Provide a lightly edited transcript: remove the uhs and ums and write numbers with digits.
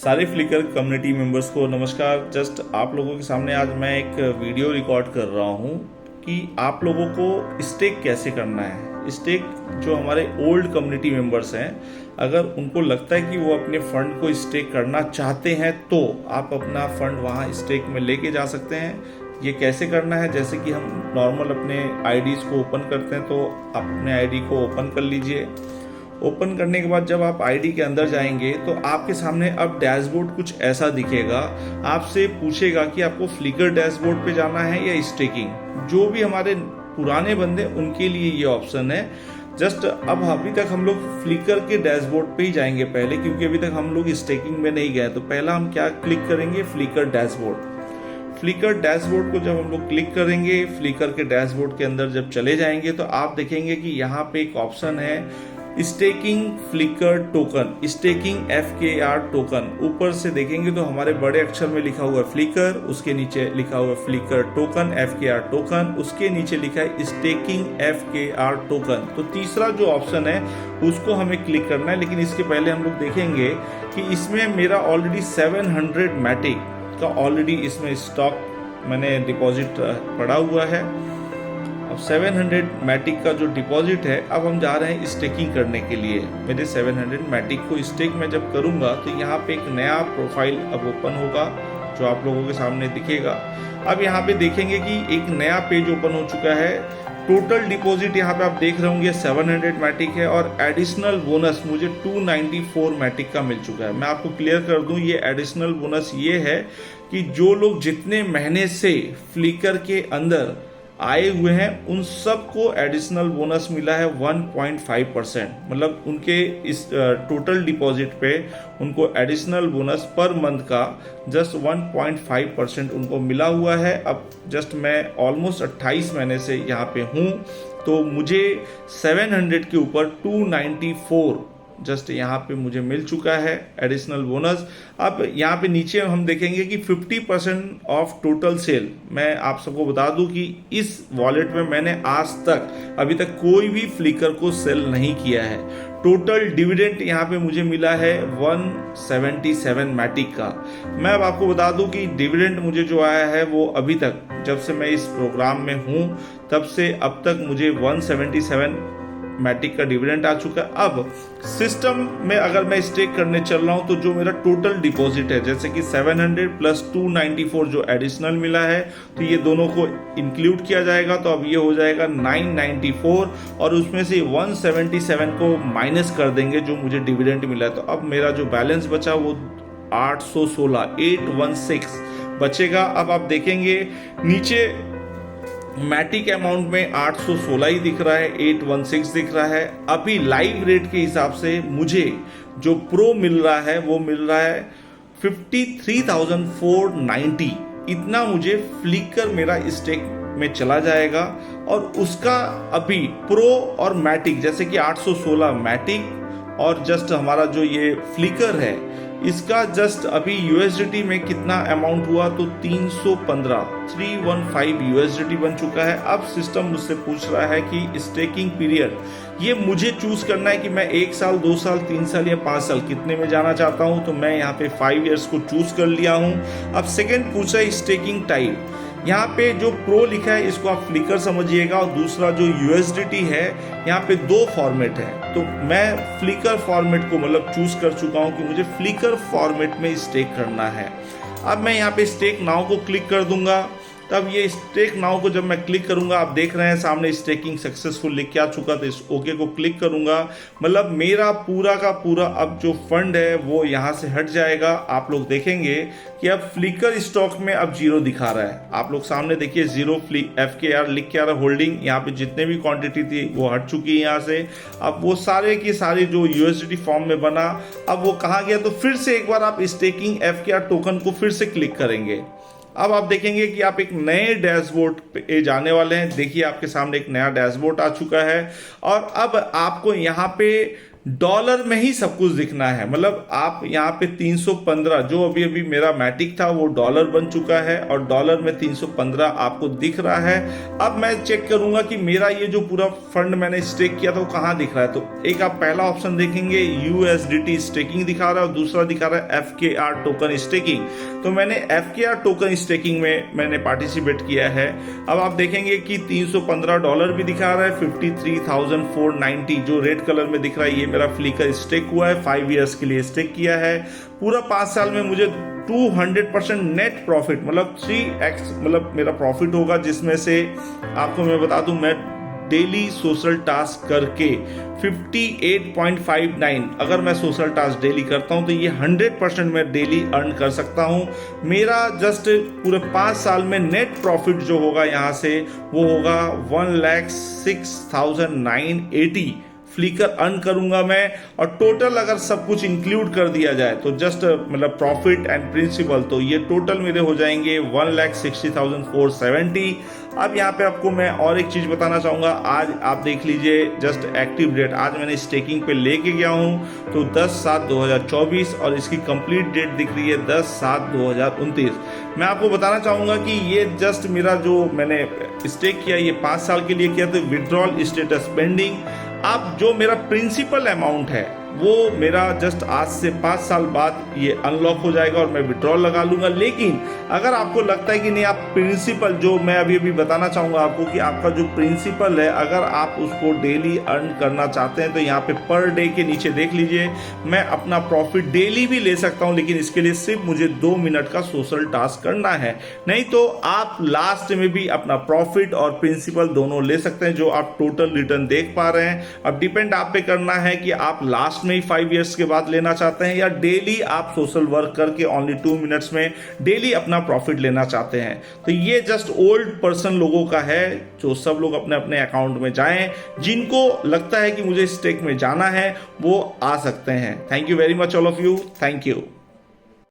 सारे flicker community members को नमस्कार। जस्ट आप लोगों के सामने आज मैं एक वीडियो रिकॉर्ड कर रहा हूँ कि आप लोगों को स्टेक कैसे करना है। स्टेक जो हमारे ओल्ड कम्युनिटी मेंबर्स हैं, अगर उनको लगता है कि वो अपने फंड को स्टेक करना चाहते हैं तो आप अपना फंड वहाँ स्टेक में लेके जा सकते हैं। ये कैसे करना है, जैसे कि हम नॉर्मल अपने आईडीज को ओपन करते हैं, तो अपने आईडी को ओपन कर लीजिए। ओपन करने के बाद जब आप आईडी के अंदर जाएंगे तो आपके सामने अब डैशबोर्ड कुछ ऐसा दिखेगा। आपसे पूछेगा कि आपको फ्लिकर डैशबोर्ड पे जाना है या स्टेकिंग। जो भी हमारे पुराने बंदे उनके लिए ये ऑप्शन है। जस्ट अब अभी तक हम लोग फ्लिकर के डैशबोर्ड पे ही जाएंगे पहले, क्योंकि अभी तक हम लोग स्टेकिंग में नहीं गए। तो पहला हम क्या क्लिक करेंगे, फ्लिकर डैशबोर्ड। फ्लिकर डैशबोर्ड को जब हम लोग क्लिक करेंगे, फ्लिकर के डैशबोर्ड के अंदर जब चले जाएंगे तो आप देखेंगे कि यहाँ पे एक ऑप्शन है staking Flickr token, staking FKR token. ऊपर से देखेंगे तो हमारे बड़े अक्षर में लिखा हुआ है फ्लिकर, उसके नीचे लिखा हुआ है फ्लिकर टोकन FKR टोकन, उसके नीचे लिखा है स्टेकिंग FKR टोकन। तो तीसरा जो ऑप्शन है उसको हमें क्लिक करना है। लेकिन इसके पहले हम लोग देखेंगे कि इसमें मेरा ऑलरेडी 700 मैटिक का ऑलरेडी इसमें स्टॉक मैंने डिपॉजिट पड़ा हुआ है। अब 700 मैटिक का जो डिपॉजिट है, अब हम जा रहे हैं स्टेकिंग करने के लिए। मेरे 700 मैटिक को स्टेक में जब करूंगा तो यहाँ पे एक नया प्रोफाइल अब ओपन होगा जो आप लोगों के सामने दिखेगा। अब यहाँ पे देखेंगे कि एक नया पेज ओपन हो चुका है। टोटल डिपॉजिट यहाँ पे आप देख रहे होंगे 700 मैटिक है और एडिशनल बोनस मुझे 294 मैटिक का मिल चुका है। मैं आपको क्लियर कर दूं, ये एडिशनल बोनस ये है कि जो लोग जितने महीने से फ्लिकर के अंदर आए हुए हैं उन सबको एडिशनल बोनस मिला है 1.5%। मतलब उनके इस टोटल डिपॉजिट पे उनको एडिशनल बोनस पर मंथ का जस्ट 1.5% उनको मिला हुआ है। अब जस्ट मैं ऑलमोस्ट 28 महीने से यहाँ पे हूँ, तो मुझे 700 के ऊपर 294 जस्ट यहाँ पे मुझे मिल चुका है एडिशनल बोनस। अब यहाँ पे नीचे हम देखेंगे कि 50% ऑफ टोटल सेल। मैं आप सबको बता दूं कि इस वॉलेट में मैंने आज तक अभी तक कोई भी फ्लिकर को सेल नहीं किया है। टोटल डिविडेंड यहाँ पे मुझे मिला है 177 मैटिक का। मैं अब आपको बता दूं कि डिविडेंड मुझे जो आया है वो अभी तक जब से मैं इस प्रोग्राम में हूँ तब से अब तक मुझे 177 मैटिक का डिविडेंड आ चुका है। अब सिस्टम में अगर मैं स्टेक करने चल रहा हूं तो जो मेरा टोटल डिपॉजिट है, जैसे कि 700 प्लस 294 जो एडिशनल मिला है, तो ये दोनों को इंक्लूड किया जाएगा। तो अब ये हो जाएगा 994 और उसमें से 177 को माइनस कर देंगे जो मुझे डिविडेंड मिला है। तो अब मेरा जो बैलेंस बचा वो 816 बचेगा। अब आप देखेंगे नीचे मैटिक अमाउंट में 816 ही दिख रहा है, 816 दिख रहा है। अभी लाइव रेट के हिसाब से मुझे जो प्रो मिल रहा है वो मिल रहा है 53,490। इतना मुझे फ्लिकर मेरा स्टेक में चला जाएगा। और उसका अभी प्रो और मैटिक, जैसे कि 816 मैटिक और जस्ट हमारा जो ये फ्लिकर है, इसका जस्ट अभी USDT में कितना अमाउंट हुआ तो 315 USDT बन चुका है। अब सिस्टम मुझसे पूछ रहा है कि स्टेकिंग पीरियड ये मुझे चूज करना है कि मैं 1 साल 2 साल 3 साल या 5 साल कितने में जाना चाहता हूं। तो मैं यहाँ पे 5 इयर्स को चूज कर लिया हूं। अब सेकेंड पूछा है स्टेकिंग टाइप। यहाँ पे जो प्रो लिखा है इसको आप फ्लिकर समझिएगा और दूसरा जो USDT है, यहाँ पे 2 फॉर्मेट है। तो मैं फ्लिकर फॉर्मेट को मतलब चूज कर चुका हूँ कि मुझे फ्लिकर फॉर्मेट में स्टेक करना है। अब मैं यहाँ पे स्टेक नाउ को क्लिक कर दूंगा। तब ये स्टेक नाउ को जब मैं क्लिक करूंगा, आप देख रहे हैं सामने स्टेकिंग सक्सेसफुल लिख के आ चुका। तो इस ओके को क्लिक करूंगा, मतलब मेरा पूरा का पूरा अब जो फंड है वो यहाँ से हट जाएगा। आप लोग देखेंगे कि अब फ्लिकर स्टॉक में अब 0 दिखा रहा है। आप लोग सामने देखिए 0 FKR लिख के आ रहा है। होल्डिंग यहाँ पे जितने भी क्वांटिटी थी वो हट चुकी है यहाँ से। अब वो सारे की सारी जो USDT फॉर्म में बना, अब वो कहाँ गया, तो फिर से एक बार आप स्टेकिंग FKR टोकन को फिर से क्लिक करेंगे। अब आप देखेंगे कि आप एक नए डैशबोर्ड पे जाने वाले हैं। देखिए आपके सामने एक नया डैशबोर्ड आ चुका है और अब आपको यहाँ पे डॉलर में ही सब कुछ दिखना है। मतलब आप यहाँ पे 315 जो अभी अभी मेरा मैटिक था वो डॉलर बन चुका है और डॉलर में 315 आपको दिख रहा है। अब मैं चेक करूंगा कि मेरा ये जो पूरा फंड मैंने स्टेक किया था वो कहाँ दिख रहा है। तो एक आप पहला ऑप्शन देखेंगे USDT स्टेकिंग दिखा रहा है और दूसरा दिखा रहा है FKR टोकन स्टेकिंग। तो मैंने FKR टोकन स्टेकिंग में मैंने पार्टिसिपेट किया है। अब आप देखेंगे कि 315 डॉलर भी दिखा रहा है, 53,490 जो रेड कलर में दिख रहा है ये मेरा फ्लिकर स्टेक हुआ है, 5 इयर्स के लिए स्टेक किया है। पूरा 5 साल में मुझे 200% नेट प्रॉफिट मतलब 3x मतलब मेरा प्रॉफिट होगा, जिसमें से आपको मैं बता दूं मैं डेली सोशल टास्क करके 58.59 अगर मैं सोशल टास्क डेली करता हूं तो ये 100% मैं डेली अर्न कर सकता हूं। मेरा जस्ट पूरे 5 साल में नेट प्रॉफिट जो होगा यहाँ से वो होगा 1,06,980 फ्लिकर अर्न करूंगा मैं। और टोटल अगर सब कुछ इंक्लूड कर दिया जाए तो जस्ट मतलब प्रॉफिट एंड प्रिंसिपल तो ये टोटल मेरे हो जाएंगे 1,60,470। अब यहाँ पे आपको मैं और एक चीज बताना चाहूंगा। आज आप देख लीजिए जस्ट एक्टिव डेट, आज मैंने स्टेकिंग पे लेके गया हूँ तो 10/7/2024 और इसकी कंप्लीट डेट दिख रही है 10/7/2029। मैं आपको बताना चाहूंगा कि ये जस्ट मेरा जो मैंने स्टेक किया ये 5 साल के लिए किया, तो विड्रॉल स्टेटस पेंडिंग। अब जो मेरा प्रिंसिपल अमाउंट है वो मेरा जस्ट आज से 5 साल बाद ये अनलॉक हो जाएगा और मैं विड्रॉल लगा लूंगा। लेकिन अगर आपको लगता है कि नहीं, आप प्रिंसिपल जो मैं अभी अभी बताना चाहूंगा आपको कि आपका जो प्रिंसिपल है अगर आप उसको डेली अर्न करना चाहते हैं तो यहाँ पे पर डे के नीचे देख लीजिए मैं अपना प्रॉफिट डेली भी ले सकता हूँ, लेकिन इसके लिए सिर्फ मुझे 2 मिनट का सोशल टास्क करना है। नहीं तो आप लास्ट में भी अपना प्रॉफिट और प्रिंसिपल दोनों ले सकते हैं जो आप टोटल रिटर्न देख पा रहे हैं। अब डिपेंड आप पे करना है कि आप लास्ट में ही 5 इयर्स के बाद लेना चाहते हैं या डेली आप सोशल वर्क करके ओनली 2 मिनट्स में डेली अपना प्रॉफिट लेना चाहते हैं। तो ये जस्ट ओल्ड पर्सन लोगों का है जो सब लोग अपने अपने अकाउंट में जाएं। जिनको लगता है कि मुझे स्टेक में जाना है वो आ सकते हैं। Thank you very much all of you. Thank you.